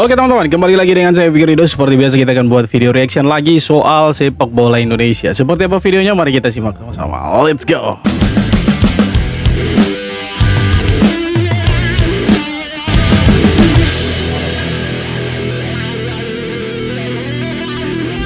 Oke teman-teman, kembali lagi dengan saya Fikri Ridho. Seperti biasa kita akan buat video reaction lagi soal sepak bola Indonesia. Seperti apa videonya? Mari kita simak sama-sama. Let's go.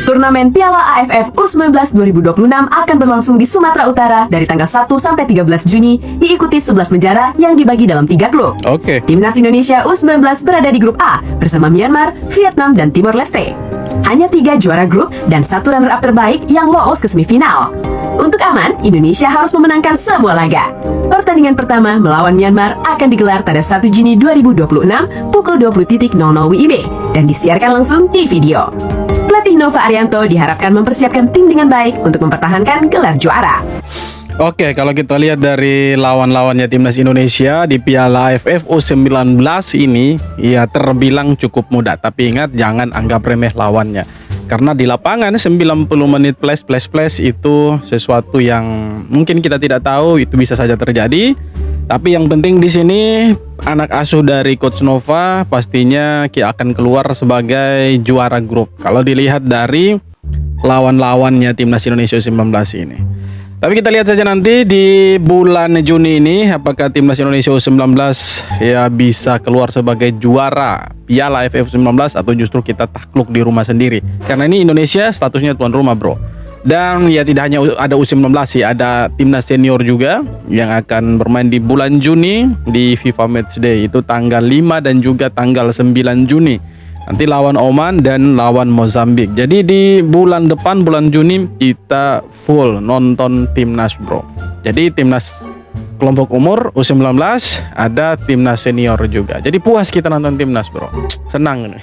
Turnamen Piala AFF U19 2026 akan berlangsung di Sumatera Utara dari tanggal 1 sampai 13 Juni, diikuti 11 negara yang dibagi dalam 3 klub. Oke. Timnas Indonesia U19 berada di grup A bersama Myanmar, Vietnam, dan Timor Leste. Hanya 3 juara grup dan 1 runner-up terbaik yang lolos ke semifinal. Untuk aman, Indonesia harus memenangkan semua laga. Pertandingan pertama melawan Myanmar akan digelar pada 1 Juni 2026 pukul 20.00 WIB dan disiarkan langsung di video. Pelatih Nova Arianto diharapkan mempersiapkan tim dengan baik untuk mempertahankan gelar juara. Oke, kalau kita lihat dari lawan-lawannya Timnas Indonesia di Piala AFF U19 ini, ya terbilang cukup mudah. Tapi ingat, jangan anggap remeh lawannya. Karena di lapangan 90 menit plus itu sesuatu yang mungkin kita tidak tahu, itu bisa saja terjadi. Tapi yang penting di sini anak asuh dari Coach Nova pastinya akan keluar sebagai juara grup. Kalau dilihat dari lawan-lawannya Timnas Indonesia U19 ini. Tapi kita lihat saja nanti di bulan Juni ini apakah Timnas Indonesia U19 ya bisa keluar sebagai juara Piala AFF U19 atau justru kita takluk di rumah sendiri. Karena ini Indonesia statusnya tuan rumah, bro. Dan ya tidak hanya ada U19 sih, ada timnas senior juga yang akan bermain di bulan Juni di FIFA Matchday itu tanggal 5 dan juga tanggal 9 Juni. Nanti lawan Oman dan lawan Mozambik. Jadi di bulan depan, bulan Juni, kita full nonton timnas, bro. Jadi timnas kelompok umur U19, ada timnas senior juga. Jadi puas kita nonton timnas, bro. Senang.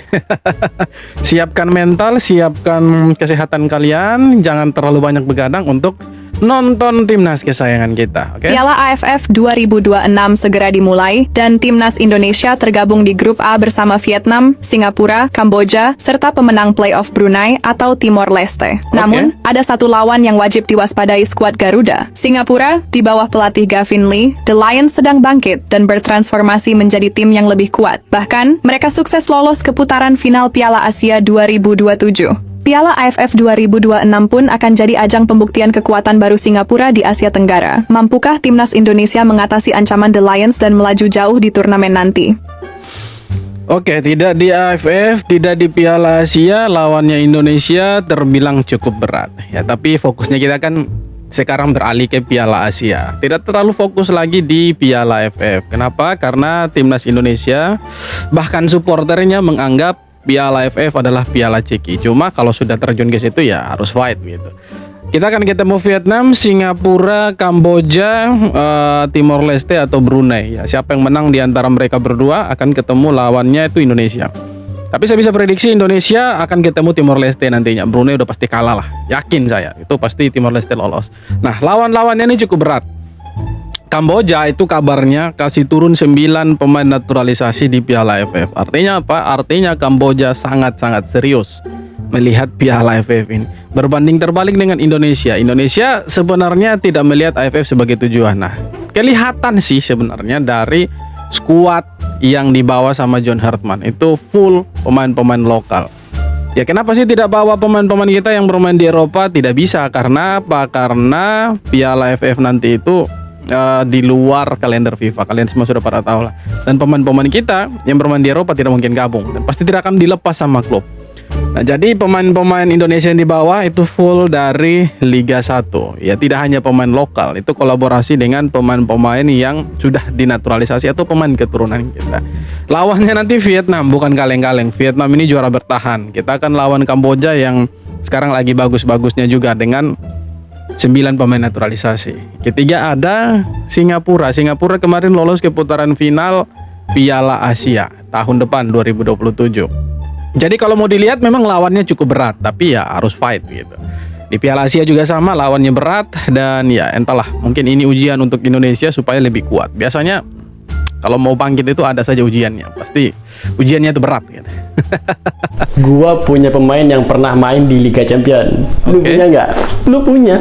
Siapkan mental, siapkan kesehatan kalian, jangan terlalu banyak begadang untuk nonton timnas kesayangan kita, oke? Piala AFF 2026 segera dimulai dan timnas Indonesia tergabung di grup A bersama Vietnam, Singapura, Kamboja, serta pemenang playoff Brunei atau Timor Leste. Namun, ada satu lawan yang wajib diwaspadai skuad Garuda. Singapura, di bawah pelatih Gavin Lee, The Lions sedang bangkit dan bertransformasi menjadi tim yang lebih kuat. Bahkan, mereka sukses lolos ke putaran final Piala Asia 2027. Piala AFF 2026 pun akan jadi ajang pembuktian kekuatan baru Singapura di Asia Tenggara. Mampukah timnas Indonesia mengatasi ancaman The Lions dan melaju jauh di turnamen nanti? Oke, tidak di AFF, tidak di Piala Asia, lawannya Indonesia terbilang cukup berat. Ya, tapi fokusnya kita kan sekarang beralih ke Piala Asia. Tidak terlalu fokus lagi di Piala AFF. Kenapa? Karena timnas Indonesia bahkan supporternya menganggap Piala AFF adalah Piala Ciki. Cuma kalau sudah terjun ke situ ya harus fight gitu. Kita akan ketemu Vietnam, Singapura, Kamboja, Timor Leste atau Brunei. Ya, siapa yang menang di antara mereka berdua akan ketemu lawannya itu Indonesia. Tapi saya bisa prediksi Indonesia akan ketemu Timor Leste nantinya. Brunei udah pasti kalah lah. Yakin saya. Itu pasti Timor Leste lolos. Nah, lawan-lawannya ini cukup berat. Kamboja itu kabarnya kasih turun 9 pemain naturalisasi di Piala AFF. Artinya apa? Artinya Kamboja sangat-sangat serius melihat Piala AFF ini. Berbanding terbalik dengan Indonesia. Indonesia sebenarnya tidak melihat AFF sebagai tujuan. Nah, kelihatan sih sebenarnya dari skuad yang dibawa sama John Hartman. Itu full pemain-pemain lokal. Ya kenapa sih tidak bawa pemain-pemain kita yang bermain di Eropa? Tidak bisa. Karena apa? Karena Piala AFF nanti itu di luar kalender FIFA. Kalian semua sudah pada tahu lah. Dan pemain-pemain kita yang bermain di Eropa tidak mungkin gabung dan pasti tidak akan dilepas sama klub. Nah, jadi pemain-pemain Indonesia yang di bawah itu full dari Liga 1. Ya tidak hanya pemain lokal, itu kolaborasi dengan pemain-pemain yang sudah dinaturalisasi atau pemain keturunan kita. Lawannya nanti Vietnam, bukan kaleng-kaleng. Vietnam ini juara bertahan. Kita akan lawan Kamboja yang sekarang lagi bagus-bagusnya juga dengan 9 pemain naturalisasi. Ketiga ada Singapura. Singapura kemarin lolos ke putaran final Piala Asia tahun depan 2027. Jadi kalau mau dilihat memang lawannya cukup berat, tapi ya harus fight gitu. Di Piala Asia juga sama, lawannya berat dan ya entahlah, mungkin ini ujian untuk Indonesia supaya lebih kuat. Biasanya kalau mau bangkit itu ada saja ujiannya, pasti ujiannya itu berat gitu. Gua punya pemain yang pernah main di Liga Champion. Lu punya nggak? Lu punya.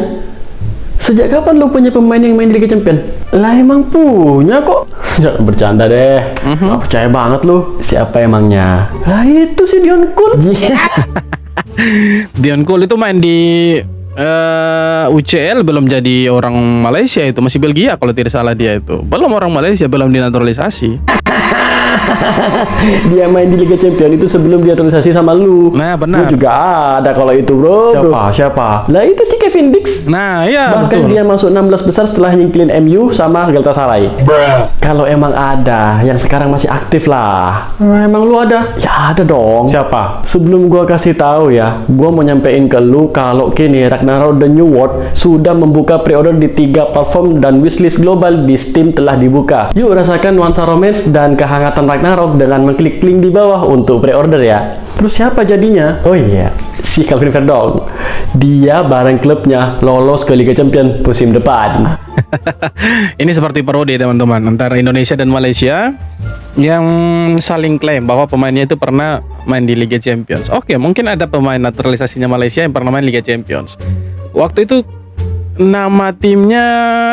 Sejak kapan lu punya pemain yang main di Liga Champion? Lah emang punya kok. Jangan bercanda deh. Nggak percaya banget lu. Siapa emangnya? Lah itu si Dion Kun. Dion Cole itu main di UCL, belum jadi orang Malaysia, itu masih Belgia kalau tidak salah. Dia itu belum orang Malaysia, belum dinaturalisasi. Dia main di Liga Champion itu sebelum dia naturalisasi sama lu. Nah, benar. Lu juga ada kalau itu, bro. Siapa? Lah itu si Kevin Dix. Nah, iya, Bahkan betul. dia masuk 16 besar setelah nyingkilin MU sama Galatasaray. Kalau emang ada yang sekarang masih aktif lah. Emang lu ada? Ya ada dong. Siapa? Sebelum gua kasih tahu ya, gua mau nyampein ke lu kalau kini Ragnarok The New World sudah membuka pre-order di 3 platform dan wishlist global di Steam telah dibuka. Yuk rasakan nuansa romance dan kehangatan Ragnarok dengan mengklik link di bawah untuk pre-order ya. Terus siapa jadinya? Oh iya, si Calvin Verdong. Dia bareng klubnya lolos ke Liga Champion musim depan. Ini seperti parodi teman-teman antara Indonesia dan Malaysia yang saling klaim bahwa pemainnya itu pernah main di Liga Champions. Oke, mungkin ada pemain naturalisasinya Malaysia yang pernah main Liga Champions. Waktu itu nama timnya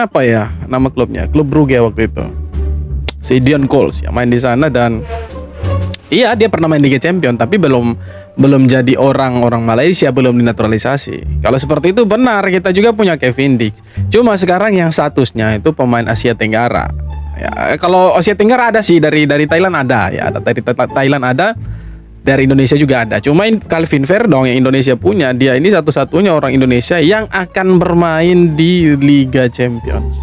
apa ya? Nama klubnya, Klub Brugge waktu itu. Si Dion Cole yang main di sana, dan iya dia pernah main Liga Champions tapi belum jadi orang Malaysia, belum dinaturalisasi. Kalau seperti itu benar, kita juga punya Kevin Dix. Cuma sekarang yang statusnya itu pemain Asia Tenggara. Ya, kalau Asia Tenggara ada sih, dari Thailand ada ya, dari Thailand ada, dari Indonesia juga ada. Cuma Calvin Verdong yang Indonesia punya, dia ini satu-satunya orang Indonesia yang akan bermain di Liga Champions.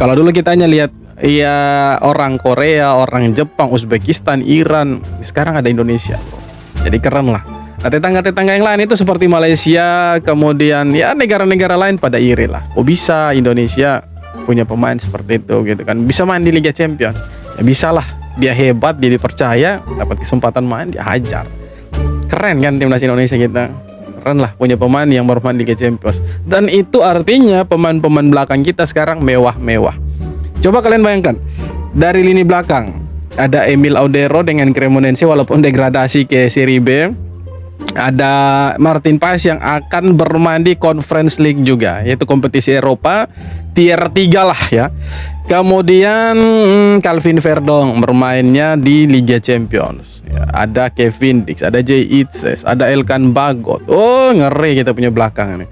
Kalau dulu kita hanya lihat ya orang Korea, orang Jepang, Uzbekistan, Iran, sekarang ada Indonesia. Jadi keren lah. Nah, tetangga-tetangga yang lain itu seperti Malaysia, kemudian ya negara-negara lain pada iri lah. Oh bisa Indonesia punya pemain seperti itu gitu kan, bisa main di Liga Champions. Ya bisa lah, dia hebat, dia dipercaya, dapat kesempatan main, dia hajar. Keren kan timnas Indonesia kita. Keren lah punya pemain yang bermain di Liga Champions. Dan itu artinya pemain-pemain belakang kita sekarang mewah-mewah. Coba kalian bayangkan, dari lini belakang ada Emil Audero dengan Cremonense walaupun degradasi ke Serie B. Ada Martin Paes yang akan bermain di Conference League juga, yaitu kompetisi Eropa tier 3 lah ya. Kemudian Calvin Verdong bermainnya di Liga Champions ya. Ada Kevin Dix, ada Jay Itzes, ada Elkan Bagot. Oh ngeri kita punya belakang nih.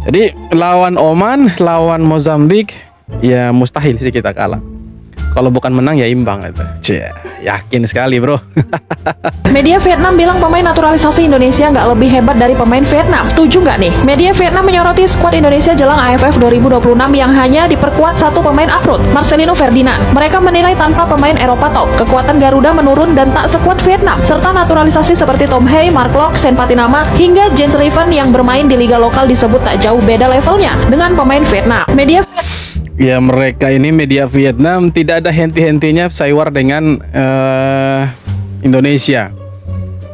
Jadi lawan Oman, lawan Mozambik, ya mustahil sih kita kalah. Kalau bukan menang ya imbang itu. Yakin sekali bro. Media Vietnam bilang pemain naturalisasi Indonesia nggak lebih hebat dari pemain Vietnam. Setuju nggak nih? Media Vietnam menyoroti skuad Indonesia jelang AFF 2026 yang hanya diperkuat satu pemain uprooted, Marcelino Ferdinand. Mereka menilai tanpa pemain Eropa top, kekuatan Garuda menurun dan tak sekuat Vietnam. Serta naturalisasi seperti Tom Hay, Mark Locke, Sen Patinama, hingga Jens Riven yang bermain di liga lokal disebut tak jauh beda levelnya dengan pemain Vietnam. Ya mereka ini media Vietnam tidak ada henti-hentinya saywar dengan Indonesia.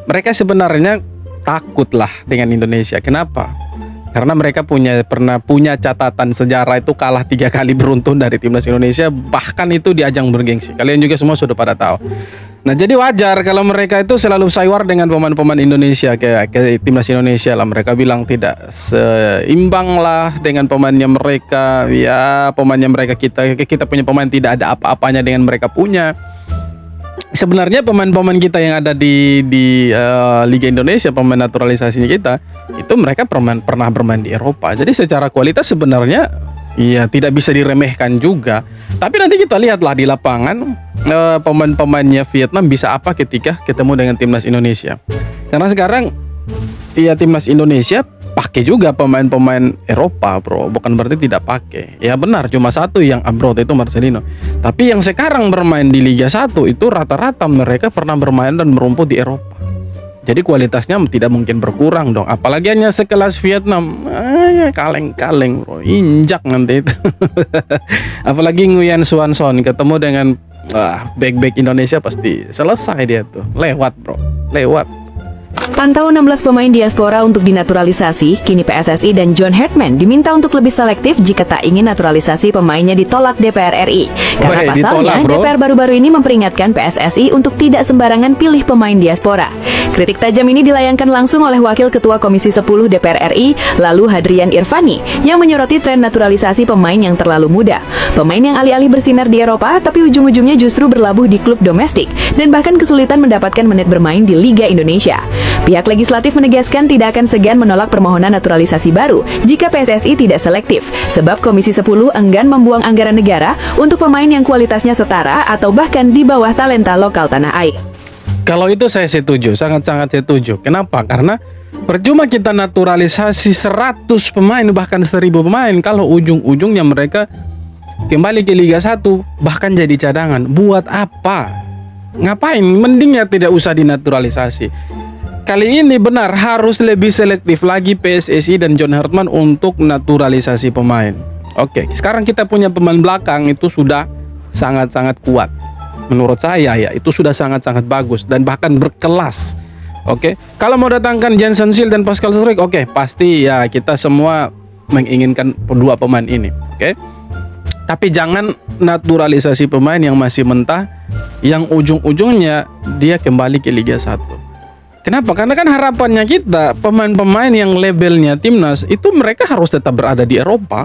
Mereka sebenarnya takutlah dengan Indonesia. Kenapa? Karena mereka pernah punya catatan sejarah itu kalah 3 kali beruntun dari timnas Indonesia, bahkan itu di ajang bergengsi. Kalian juga semua sudah pada tahu. Nah jadi wajar kalau mereka itu selalu saywar dengan pemain-pemain Indonesia ke timnas Indonesia lah. Mereka bilang tidak seimbang lah dengan pemainnya mereka. Ya pemainnya mereka, kita punya pemain tidak ada apa-apanya dengan mereka punya. Sebenarnya pemain-pemain kita yang ada di Liga Indonesia, pemain naturalisasinya kita, itu mereka pernah bermain di Eropa. Jadi secara kualitas sebenarnya ya tidak bisa diremehkan juga. Tapi nanti kita lihatlah di lapangan pemain-pemainnya Vietnam bisa apa ketika ketemu dengan timnas Indonesia. Karena sekarang ya timnas Indonesia pakai juga pemain-pemain Eropa bro, bukan berarti tidak pakai. Ya benar, cuma satu yang abroad itu Marcelino. Tapi yang sekarang bermain di Liga 1 itu rata-rata mereka pernah bermain dan merumput di Eropa. Jadi kualitasnya tidak mungkin berkurang dong. Apalagi hanya sekelas Vietnam, ya kaleng-kaleng bro, injak nanti itu. Apalagi Nguyen Xuan Son ketemu dengan back-back Indonesia pasti selesai dia tuh. Lewat bro, lewat. Pantau 16 pemain diaspora untuk dinaturalisasi, kini PSSI dan John Hartman diminta untuk lebih selektif jika tak ingin naturalisasi pemainnya ditolak DPR RI. Karena pasalnya, ditolak, DPR baru-baru ini memperingatkan PSSI untuk tidak sembarangan pilih pemain diaspora. Kritik tajam ini dilayangkan langsung oleh Wakil Ketua Komisi 10 DPR RI, lalu Hadrian Irvani, yang menyoroti tren naturalisasi pemain yang terlalu muda. Pemain yang alih-alih bersinar di Eropa, tapi ujung-ujungnya justru berlabuh di klub domestik, dan bahkan kesulitan mendapatkan menit bermain di Liga Indonesia. Pihak legislatif menegaskan tidak akan segan menolak permohonan naturalisasi baru jika PSSI tidak selektif, sebab Komisi 10 enggan membuang anggaran negara untuk pemain yang kualitasnya setara atau bahkan di bawah talenta lokal tanah air. Kalau itu saya setuju, sangat-sangat setuju. Kenapa? Karena percuma kita naturalisasi 100 pemain bahkan 1000 pemain kalau ujung-ujungnya mereka kembali ke Liga 1 bahkan jadi cadangan. Buat apa? Ngapain? Mending ya tidak usah dinaturalisasi. Kali ini benar harus lebih selektif lagi PSSI dan John Hartman untuk naturalisasi pemain. Oke, sekarang kita punya pemain belakang itu sudah sangat-sangat kuat. Menurut saya ya itu sudah sangat-sangat bagus dan bahkan berkelas. Oke, kalau mau datangkan Jensen Seal dan Pascal Struijk, oke, pasti ya kita semua menginginkan kedua pemain ini. Oke, tapi jangan naturalisasi pemain yang masih mentah, yang ujung-ujungnya dia kembali ke Liga 1. Kenapa? Karena kan harapannya kita pemain-pemain yang labelnya timnas itu mereka harus tetap berada di Eropa.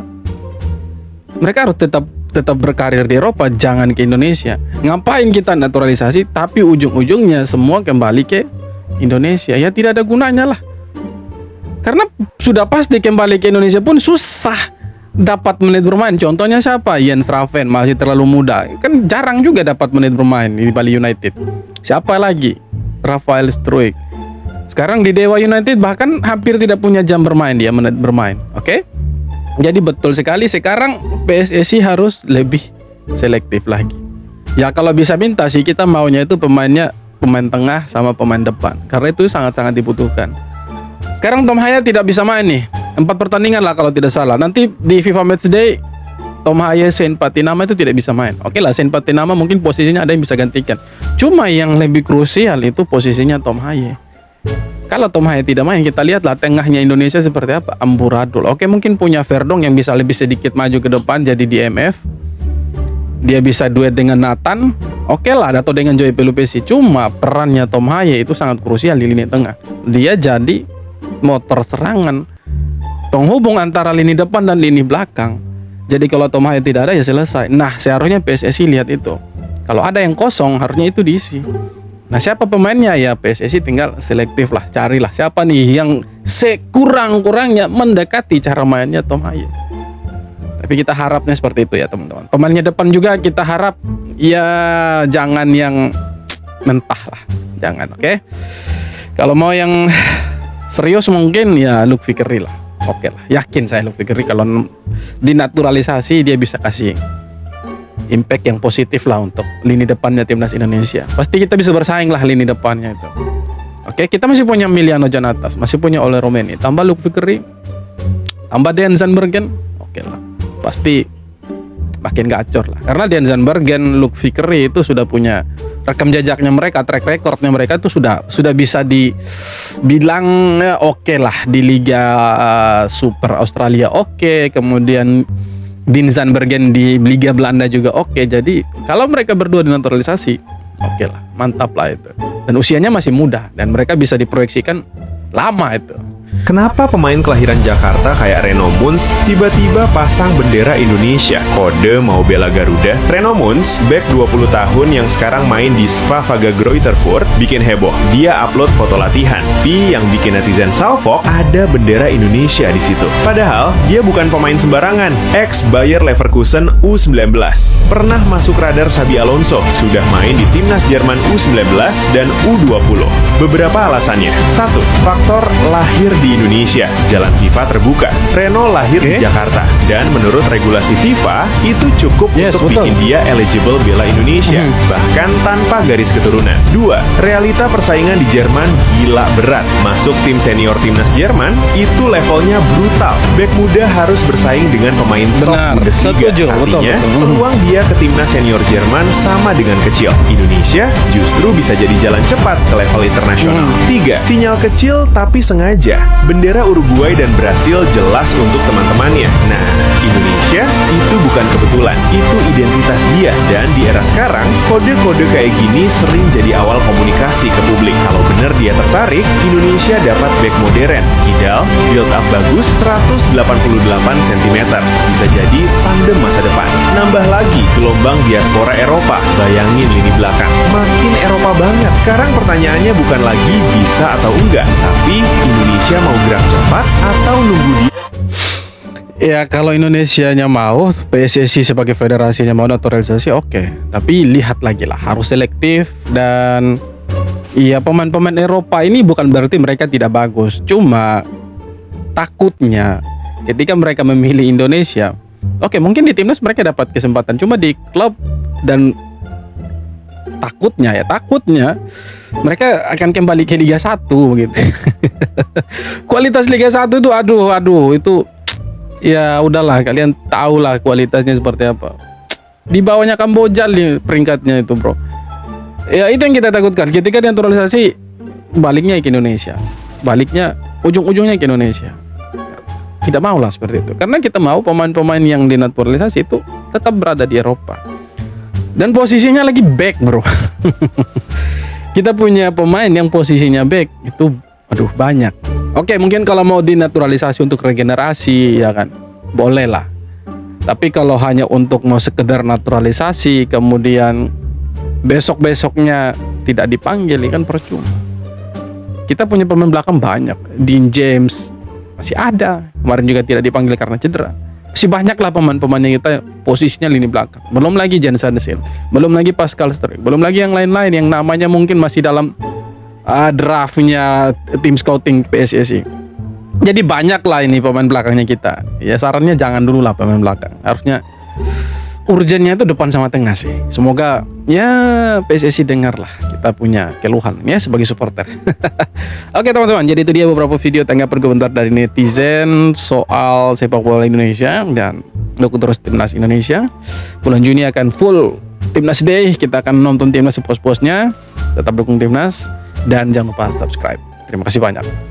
Mereka harus tetap berkarir di Eropa, jangan ke Indonesia. Ngapain kita naturalisasi tapi ujung-ujungnya semua kembali ke Indonesia? Ya tidak ada gunanya lah. Karena sudah pasti kembali ke Indonesia pun susah dapat menit bermain. Contohnya siapa? Jens Raven masih terlalu muda. Kan jarang juga dapat menit bermain di Bali United. Siapa lagi? Rafael Struijk. Sekarang di Dewa United bahkan hampir tidak punya jam bermain dia, menit bermain. Oke? Jadi betul sekali sekarang PSSI harus lebih selektif lagi. Ya kalau bisa minta sih kita maunya itu pemainnya pemain tengah sama pemain depan. Karena itu sangat-sangat dibutuhkan. Sekarang Tom Haya tidak bisa main nih. 4 pertandingan lah kalau tidak salah. Nanti di FIFA Matchday Tom Haya, Saint Patinama itu tidak bisa main. Oke lah, Saint Patinama mungkin posisinya ada yang bisa gantikan. Cuma yang lebih krusial itu posisinya Tom Haya. Kalau Tom Haya tidak main, kita lihatlah tengahnya Indonesia seperti apa. Amburadul. Oke, mungkin punya Verdong yang bisa lebih sedikit maju ke depan jadi di MF. Dia bisa duet dengan Nathan. Oke lah, atau dengan Joy Pelupesi. Cuma perannya Tom Haya itu sangat krusial di lini tengah. Dia jadi motor serangan, penghubung antara lini depan dan lini belakang. Jadi kalau Tom Haya tidak ada ya selesai. Nah, seharusnya PSSI lihat itu. Kalau ada yang kosong harusnya itu diisi. Nah, siapa pemainnya? Ya PSSI tinggal selektif lah, carilah siapa nih yang sekurang-kurangnya mendekati cara mainnya Tom Haya. Tapi kita harapnya seperti itu ya teman-teman. Pemainnya depan juga kita harap ya jangan yang mentah lah, jangan. Oke. Kalau mau yang serius mungkin ya Luke Fikri lah. Oke lah, yakin saya Luke Fikri kalau dinaturalisasi dia bisa kasih impact yang positif lah untuk lini depannya timnas Indonesia. Pasti kita bisa bersaing lah lini depannya itu. Oke, kita masih punya Emiliano Janatas, masih punya Ole Romeni, tambah Luke Fikri, tambah Dean Zandbergen. Oke lah, pasti makin gacor lah. Karena Dean Zandbergen, Luke Fikri itu sudah punya rekam jejaknya mereka, track recordnya mereka itu sudah bisa dibilang oke lah di Liga Super Australia oke, kemudian Dean Zandbergen di Liga Belanda juga oke. Jadi kalau mereka berdua dinaturalisasi, oke lah, mantap lah itu. Dan usianya masih muda dan mereka bisa diproyeksikan lama itu. Kenapa pemain kelahiran Jakarta kayak Reno Muns tiba-tiba pasang bendera Indonesia? Kode mau bela Garuda? Reno Muns, bek 20 tahun yang sekarang main di Spavaga Greutervoort, bikin heboh. Dia upload foto latihan. Tapi yang bikin netizen salfok, ada bendera Indonesia di situ. Padahal, dia bukan pemain sembarangan. Ex Bayer Leverkusen U19. Pernah masuk radar Xabi Alonso. Sudah main di timnas Jerman U19 dan U20. Beberapa alasannya. 1. Faktor lahir di Indonesia, jalan FIFA terbuka. Reno lahir di Jakarta dan menurut regulasi FIFA itu cukup untuk bikin dia eligible bela Indonesia, bahkan tanpa garis keturunan. 2. Realita persaingan di Jerman gila berat. Masuk tim senior timnas Jerman itu levelnya brutal. Bek muda harus bersaing dengan pemain top Bundesliga. Artinya peluang dia ke timnas senior Jerman sama dengan kecil. Indonesia justru bisa jadi jalan cepat ke level internasional. 3. Sinyal kecil tapi sengaja. Bendera Uruguay dan Brasil jelas untuk teman-temannya. Nah, Indonesia itu bukan kebetulan, itu identitas dia. Dan di era sekarang, kode-kode kayak gini sering jadi awal komunikasi ke publik. Kalau bener dia Dia tertarik, Indonesia dapat back modern, kidal, build up bagus 188 cm. Bisa jadi tandem masa depan. Nambah lagi gelombang diaspora Eropa. Bayangin lini belakang, makin Eropa banget. Sekarang pertanyaannya bukan lagi bisa atau enggak, tapi Indonesia mau gerak cepat atau nunggu dia. Ya kalau Indonesianya mau, PSSI sebagai federasinya mau naturalisasi oke. Tapi lihat lagi lah, harus selektif. Dan iya, pemain-pemain Eropa ini bukan berarti mereka tidak bagus. Cuma takutnya ketika mereka memilih Indonesia, oke mungkin di timnas mereka dapat kesempatan. Cuma di klub dan takutnya mereka akan kembali ke Liga 1 begitu. Kualitas Liga 1 itu aduh itu ya udahlah, kalian tahulah kualitasnya seperti apa. Di bawahnya Kamboja peringkatnya itu, bro. Ya itu yang kita takutkan. Ketika naturalisasi, baliknya ke Indonesia. Baliknya ujung-ujungnya ke Indonesia. Tidak mau lah seperti itu. Karena kita mau pemain-pemain yang dinaturalisasi itu tetap berada di Eropa. Dan posisinya lagi back, bro. Kita punya pemain yang posisinya back itu banyak. Oke, mungkin kalau mau dinaturalisasi untuk regenerasi ya kan, boleh lah. Tapi kalau hanya untuk mau sekedar naturalisasi kemudian besok-besoknya tidak dipanggil, kan percuma. Kita punya pemain belakang banyak. Dean James masih ada, kemarin juga tidak dipanggil karena cedera. Masih banyak lah pemain-pemain yang kita posisinya lini belakang. Belum lagi Jan Sandesil, belum lagi Pascal Struijk, belum lagi yang lain-lain yang namanya mungkin masih dalam draftnya tim scouting PSSI. Jadi banyak lah ini pemain belakangnya kita. Ya sarannya jangan dulu lah pemain belakang. Harusnya urgennya itu depan sama tengah sih. Semoga ya PSSI dengar lah kita punya keluhan ya sebagai supporter. Oke teman-teman, jadi itu dia beberapa video tanggapan komentar dari netizen soal sepak bola Indonesia. Dan dukung terus timnas Indonesia. Bulan Juni akan full Timnas Day. Kita akan nonton timnas sepos-posnya. Tetap dukung timnas. Dan jangan lupa subscribe. Terima kasih banyak.